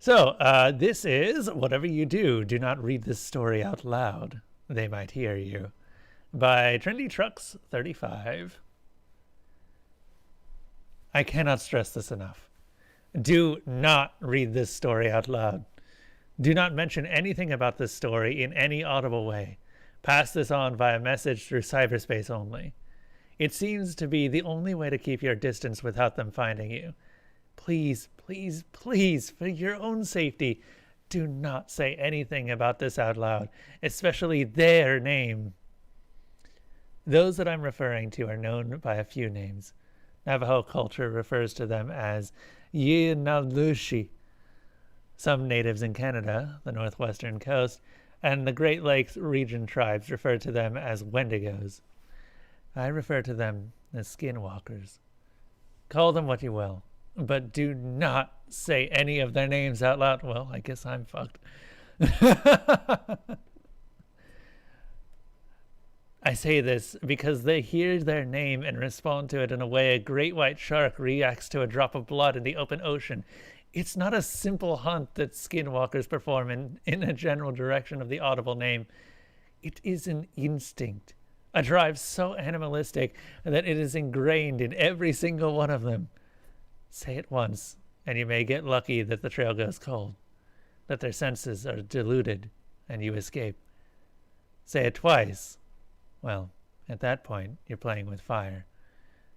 This is Whatever You Do, Do Not Read This Story Out Loud. They Might Hear You, by Trendy Trux35. I cannot stress this enough. Do not read this story out loud. Do not mention anything about this story in any audible way. Pass this on via message through cyberspace only. It seems to be the only way to keep your distance without them finding you. Please, please, please, for your own safety, do not say anything about this out loud, especially their name. Those that I'm referring to are known by a few names. Navajo culture refers to them as Yinalushi. Some natives in Canada, the northwestern coast, and the Great Lakes region tribes refer to them as Wendigos. I refer to them as skinwalkers. Call them what you will, but do not say any of their names out loud. Well, I guess I'm fucked. I say this because they hear their name and respond to it in a way a great white shark reacts to a drop of blood in the open ocean. It's not a simple hunt that skinwalkers perform in a general direction of the audible name. It is an instinct, a drive so animalistic that it is ingrained in every single one of them. Say it once, and you may get lucky that the trail goes cold, that their senses are diluted, and you escape. Say it twice. Well, at that point, you're playing with fire.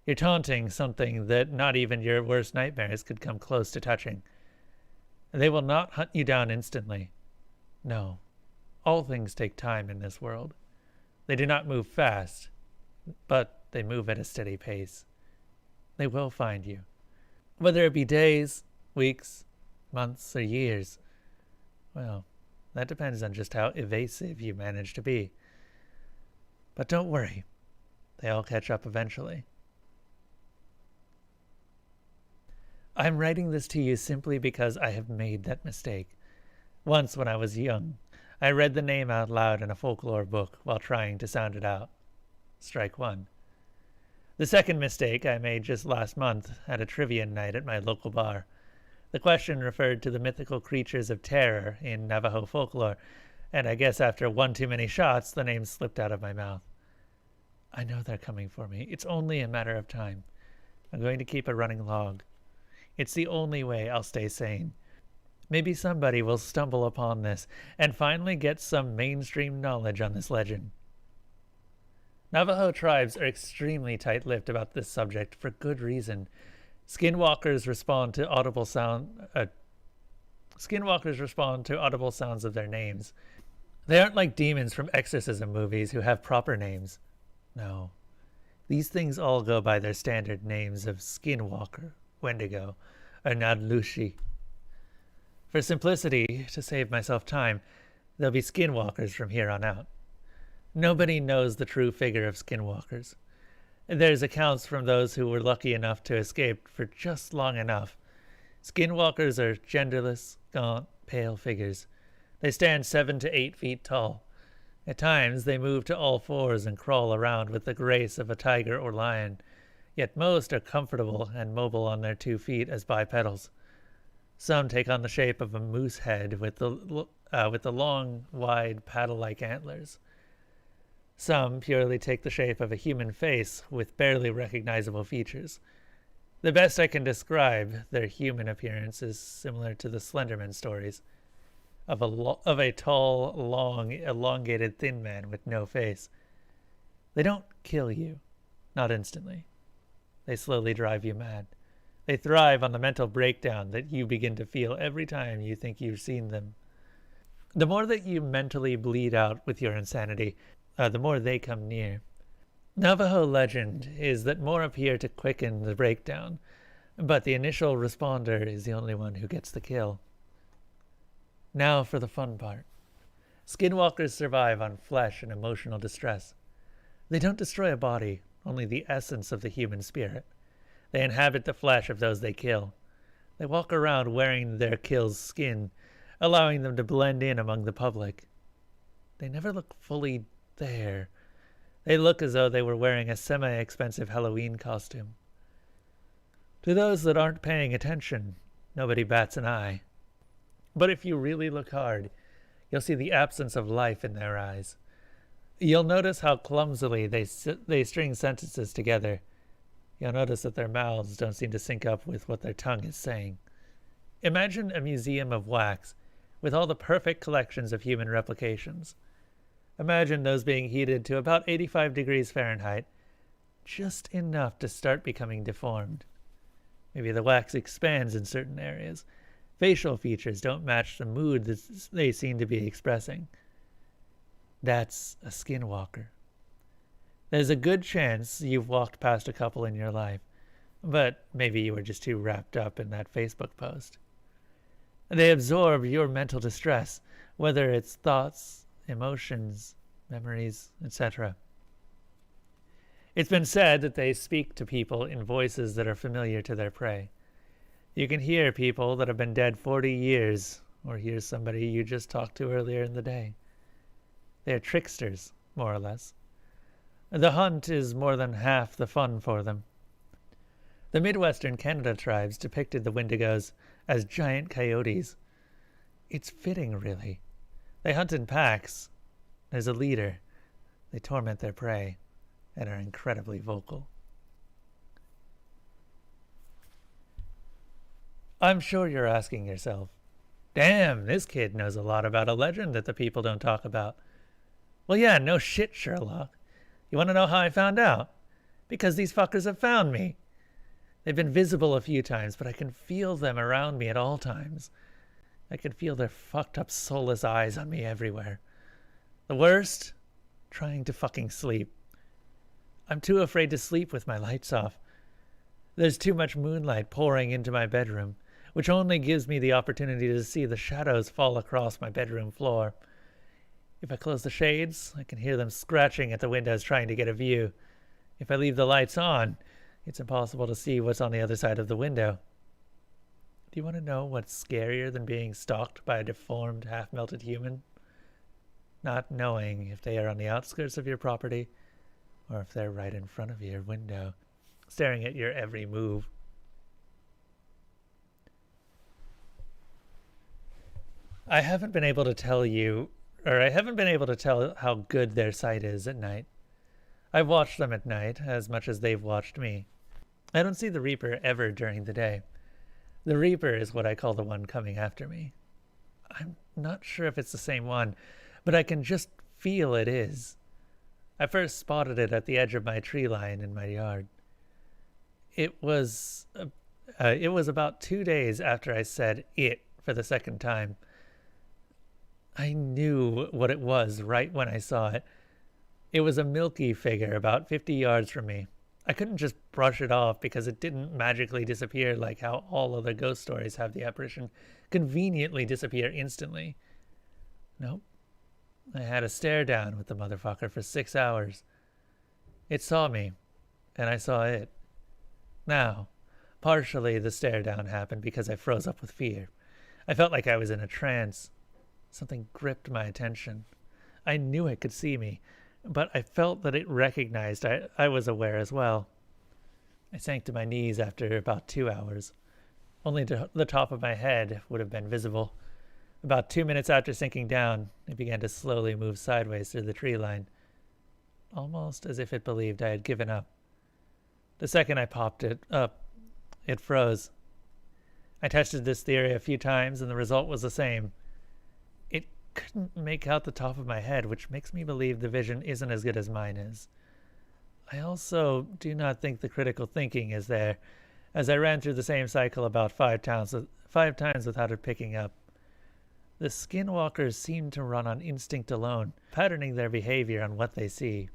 You're taunting something that not even your worst nightmares could come close to touching. They will not hunt you down instantly. No, all things take time in this world. They do not move fast, but they move at a steady pace. They will find you. Whether it be days, weeks, months, or years, well, that depends on just how evasive you manage to be. But don't worry, they all catch up eventually. I'm writing this to you simply because I have made that mistake. Once when I was young, I read the name out loud in a folklore book while trying to sound it out. Strike one. The second mistake I made just last month at a trivia night at my local bar. The question referred to the mythical creatures of terror in Navajo folklore, and I guess after one too many shots, the name slipped out of my mouth. I know they're coming for me. It's only a matter of time. I'm going to keep a running log. It's the only way I'll stay sane. Maybe somebody will stumble upon this and finally get some mainstream knowledge on this legend. Navajo tribes are extremely tight-lipped about this subject for good reason. Skinwalkers respond to audible sounds of their names. They aren't like demons from exorcism movies who have proper names. No. These things all go by their standard names of Skinwalker, Wendigo, or Nadlushi. For simplicity, to save myself time, they'll be Skinwalkers from here on out. Nobody knows the true figure of Skinwalkers. There's accounts from those who were lucky enough to escape for just long enough. Skinwalkers are genderless, gaunt, pale figures. They stand 7 to 8 feet tall. At times, they move to all fours and crawl around with the grace of a tiger or lion, yet most are comfortable and mobile on their 2 feet as bipedals. Some take on the shape of a moose head with the long, wide, paddle-like antlers. Some purely take the shape of a human face with barely recognizable features. The best I can describe their human appearance is similar to the Slenderman stories, of a tall, long, elongated, thin man with no face. They don't kill you, not instantly. They slowly drive you mad. They thrive on the mental breakdown that you begin to feel every time you think you've seen them. The more that you mentally bleed out with your insanity, the more they come near. Navajo legend is that more appear to quicken the breakdown, but the initial responder is the only one who gets the kill. Now for the fun part. Skinwalkers survive on flesh and emotional distress. They don't destroy a body, only the essence of the human spirit. They inhabit the flesh of those they kill. They walk around wearing their kill's skin, allowing them to blend in among the public. They never look fully there. They look as though they were wearing a semi-expensive Halloween costume. To those that aren't paying attention, nobody bats an eye. But if you really look hard, you'll see the absence of life in their eyes. You'll notice how clumsily they string sentences together. You'll notice that their mouths don't seem to sync up with what their tongue is saying. Imagine a museum of wax with all the perfect collections of human replications. Imagine those being heated to about 85 degrees Fahrenheit, just enough to start becoming deformed. Maybe the wax expands in certain areas. Facial features don't match the mood that they seem to be expressing. That's a skinwalker. There's a good chance you've walked past a couple in your life, but maybe you were just too wrapped up in that Facebook post. They absorb your mental distress, whether it's thoughts, emotions, memories, etc. It's been said that they speak to people in voices that are familiar to their prey. You can hear people that have been dead 40 years, or hear somebody you just talked to earlier in the day. They're tricksters, more or less. The hunt is more than half the fun for them. The Midwestern Canada tribes depicted the Wendigos as giant coyotes. It's fitting, really. They hunt in packs. There's a leader. They torment their prey and are incredibly vocal. I'm sure you're asking yourself, damn, this kid knows a lot about a legend that the people don't talk about. Well, yeah, no shit, Sherlock. You want to know how I found out? Because these fuckers have found me. They've been visible a few times, but I can feel them around me at all times. I can feel their fucked up soulless eyes on me everywhere. The worst? Trying to fucking sleep. I'm too afraid to sleep with my lights off. There's too much moonlight pouring into my bedroom, which only gives me the opportunity to see the shadows fall across my bedroom floor. If I close the shades, I can hear them scratching at the windows trying to get a view. If I leave the lights on, it's impossible to see what's on the other side of the window. Do you want to know what's scarier than being stalked by a deformed, half-melted human? Not knowing if they are on the outskirts of your property or if they're right in front of your window, staring at your every move. I haven't been able to tell how good their sight is at night. I've watched them at night as much as they've watched me. I don't see the Reaper ever during the day. The Reaper is what I call the one coming after me. I'm not sure if it's the same one, but I can just feel it is. I first spotted it at the edge of my tree line in my yard. It was about 2 days after I said it for the second time. I knew what it was right when I saw it. It was a milky figure about 50 yards from me. I couldn't just brush it off because it didn't magically disappear like how all other ghost stories have the apparition conveniently disappear instantly. Nope. I had a stare down with the motherfucker for 6 hours. It saw me, and I saw it. Now, partially the stare down happened because I froze up with fear. I felt like I was in a trance. Something gripped my attention. I knew it could see me, but I felt that it recognized I was aware as well. I sank to my knees after about 2 hours. Only the top of my head would have been visible. About 2 minutes after sinking down, it began to slowly move sideways through the tree line, almost as if it believed I had given up. The second I popped it up, it froze. I tested this theory a few times, and the result was the same. It couldn't make out the top of my head, which makes me believe the vision isn't as good as mine is. I also do not think the critical thinking is there, as I ran through the same cycle about 5 times without it picking up. The skinwalkers seem to run on instinct alone, patterning their behavior on what they see.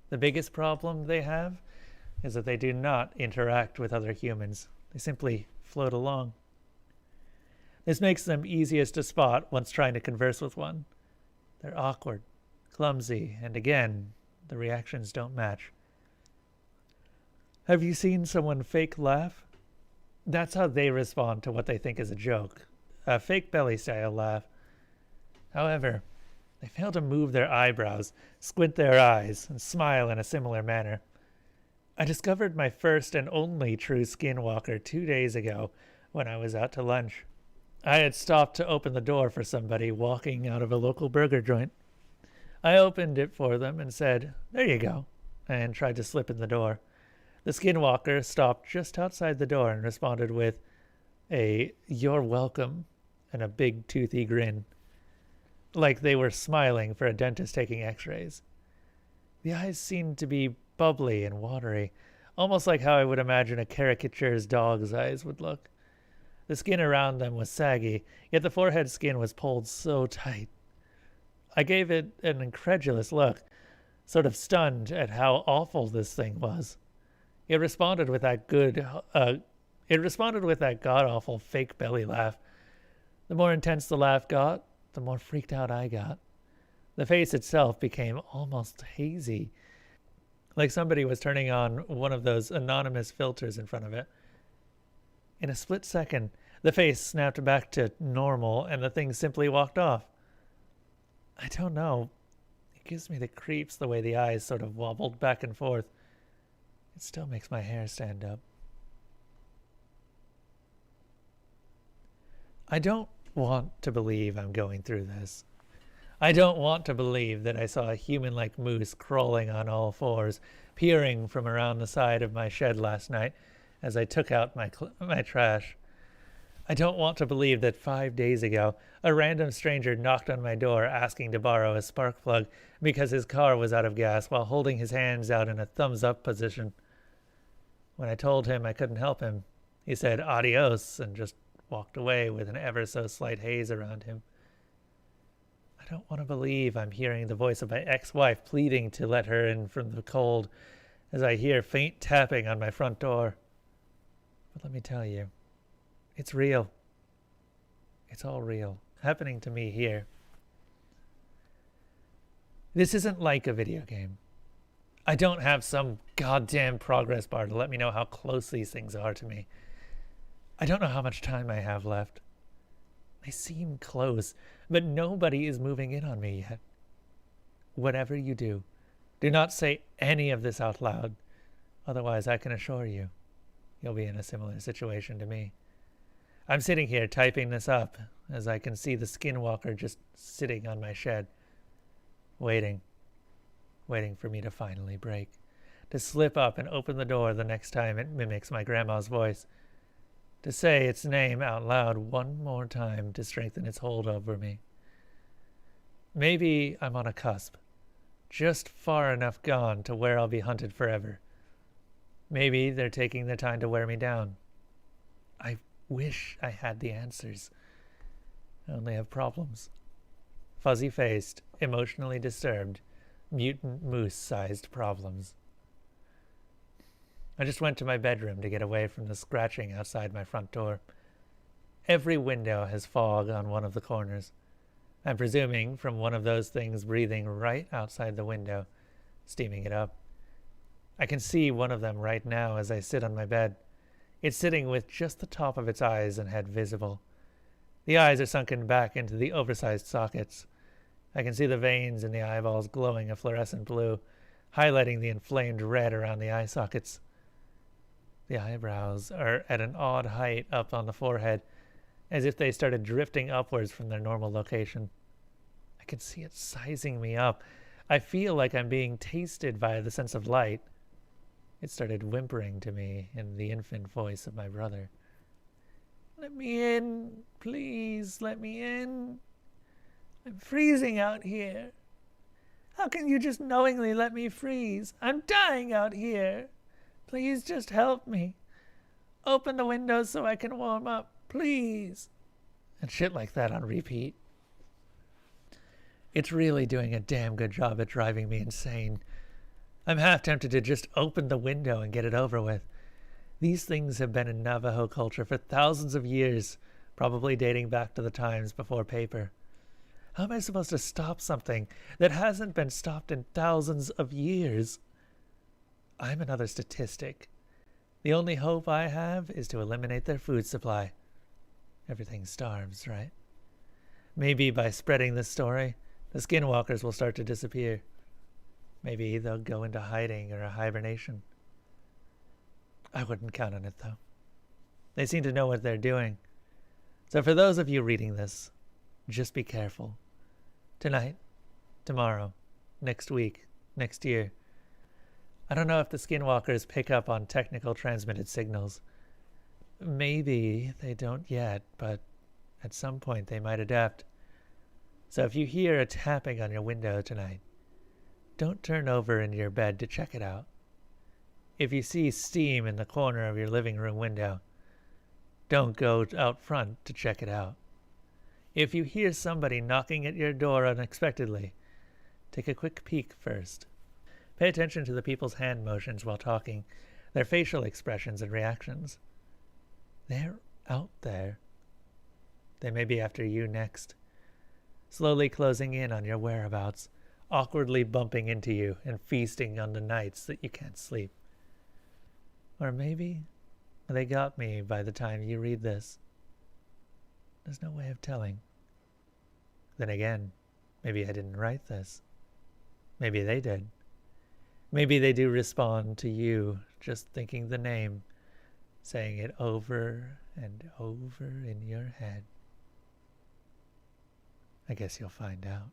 The biggest problem they have is that they do not interact with other humans. They simply float along. This makes them easiest to spot once trying to converse with one. They're awkward, clumsy, and again, the reactions don't match. Have you seen someone fake laugh? That's how they respond to what they think is a joke, a fake belly-style laugh. However, they fail to move their eyebrows, squint their eyes, and smile in a similar manner. I discovered my first and only true skinwalker 2 days ago when I was out to lunch. I had stopped to open the door for somebody walking out of a local burger joint. I opened it for them and said, "There you go," and tried to slip in the door. The skinwalker stopped just outside the door and responded with a "You're welcome" and a big toothy grin, like they were smiling for a dentist taking x-rays. The eyes seemed to be bubbly and watery, almost like how I would imagine a caricature's dog's eyes would look. The skin around them was saggy, yet the forehead skin was pulled so tight. I gave it an incredulous look, sort of stunned at how awful this thing was. It responded with that god-awful fake belly laugh. The more intense the laugh got, the more freaked out I got. The face itself became almost hazy, like somebody was turning on one of those anonymous filters in front of it. In a split second, the face snapped back to normal and the thing simply walked off. I don't know. It gives me the creeps the way the eyes sort of wobbled back and forth. It still makes my hair stand up. I don't want to believe I'm going through this. I don't want to believe that I saw a human-like moose crawling on all fours, peering from around the side of my shed last night as I took out my trash. I don't want to believe that 5 days ago, a random stranger knocked on my door asking to borrow a spark plug because his car was out of gas while holding his hands out in a thumbs-up position. When I told him I couldn't help him, he said adios and just walked away with an ever so slight haze around him. I don't want to believe I'm hearing the voice of my ex-wife pleading to let her in from the cold as I hear faint tapping on my front door. But let me tell you, it's real. It's all real, happening to me here. This isn't like a video game. I don't have some goddamn progress bar to let me know how close these things are to me. I don't know how much time I have left. They seem close, but nobody is moving in on me yet. Whatever you do, do not say any of this out loud. Otherwise, I can assure you, you'll be in a similar situation to me. I'm sitting here typing this up as I can see the skinwalker just sitting on my shed, waiting for me to finally break, to slip up and open the door the next time it mimics my grandma's voice, to say its name out loud one more time to strengthen its hold over me. Maybe I'm on a cusp, just far enough gone to where I'll be hunted forever. Maybe they're taking their time to wear me down. I wish I had the answers. I only have problems. Fuzzy-faced, emotionally disturbed, mutant moose-sized problems. I just went to my bedroom to get away from the scratching outside my front door. Every window has fog on one of the corners. I'm presuming from one of those things breathing right outside the window, steaming it up. I can see one of them right now as I sit on my bed. It's sitting with just the top of its eyes and head visible. The eyes are sunken back into the oversized sockets. I can see the veins in the eyeballs glowing a fluorescent blue, highlighting the inflamed red around the eye sockets. The eyebrows are at an odd height up on the forehead, as if they started drifting upwards from their normal location. I can see it sizing me up. I feel like I'm being tasted by the sense of light. It started whimpering to me in the infant voice of my brother. "Let me in, please, let me in. I'm freezing out here. How can you just knowingly let me freeze? I'm dying out here. Please just help me. Open the windows so I can warm up, please." And shit like that on repeat. It's really doing a damn good job at driving me insane. I'm half tempted to just open the window and get it over with. These things have been in Navajo culture for thousands of years, probably dating back to the times before paper. How am I supposed to stop something that hasn't been stopped in thousands of years? I'm another statistic. The only hope I have is to eliminate their food supply. Everything starves, right? Maybe by spreading this story, the skinwalkers will start to disappear. Maybe they'll go into hiding or a hibernation. I wouldn't count on it, though. They seem to know what they're doing. So for those of you reading this, just be careful. Tonight, tomorrow, next week, next year. I don't know if the skinwalkers pick up on technical transmitted signals. Maybe they don't yet, but at some point they might adapt. So if you hear a tapping on your window tonight, don't turn over in your bed to check it out. If you see steam in the corner of your living room window, don't go out front to check it out. If you hear somebody knocking at your door unexpectedly, take a quick peek first. Pay attention to the people's hand motions while talking, their facial expressions and reactions. They're out there. They may be after you next, slowly closing in on your whereabouts, awkwardly bumping into you and feasting on the nights that you can't sleep. Or maybe they got me by the time you read this. There's no way of telling. Then again, maybe I didn't write this. Maybe they did. Maybe they do respond to you just thinking the name, saying it over and over in your head. I guess you'll find out.